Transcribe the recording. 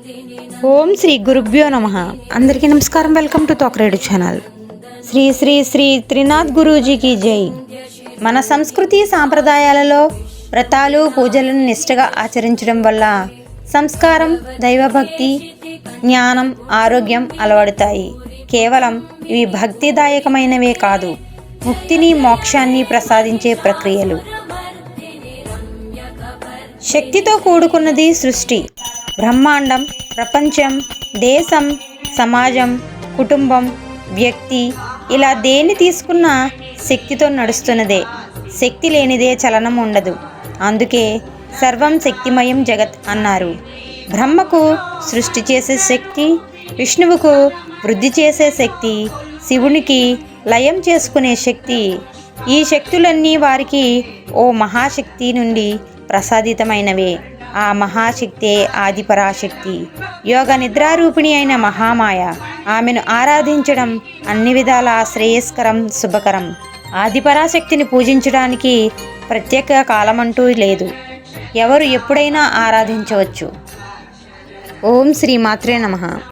ఓం శ్రీ గురుభ్యో నమః. అందరికీ నమస్కారం. Welcome to Thokaredu channel. Shri Shri Shri Trinath గురూజీకి జై. మన సంస్కృతి సాంప్రదాయాలలో వ్రతాలు పూజలను నిష్ఠగా ఆచరించడం వల్ల సంస్కారం, దైవభక్తి, జ్ఞానం, ఆరోగ్యం అలవడతాయి. కేవలం ఇవి భక్తిదాయకమైనవే కాదు, ముక్తిని, మోక్షాన్ని ప్రసాదించే ప్రక్రియలు. శక్తితో కూడుకున్నది సృష్టి, బ్రహ్మాండం, ప్రపంచం, దేశం, సమాజం, కుటుంబం, వ్యక్తి, ఇలా దేన్ని తీసుకున్నా శక్తితో నడుస్తున్నదే. శక్తి లేనిదే చలనం ఉండదు. అందుకే సర్వం శక్తిమయం జగత్ అన్నారు. బ్రహ్మకు సృష్టి చేసే శక్తి, విష్ణువుకు వృద్ధి చేసే శక్తి, శివునికి లయం చేసుకునే శక్తి. ఈ శక్తులన్నీ వారికి ఓ మహాశక్తి నుండి ప్రసాదితమైనవే. ఆ మహాశక్తే ఆదిపరాశక్తి, యోగ నిద్రారూపిణి అయిన మహామాయ. ఆమెను ఆరాధించడం అన్ని విధాలా శ్రేయస్కరం, శుభకరం. ఆదిపరాశక్తిని పూజించడానికి ప్రత్యేక కాలమంటూ లేదు. ఎవరు ఎప్పుడైనా ఆరాధించవచ్చు. ఓం శ్రీ మాత్రే నమః.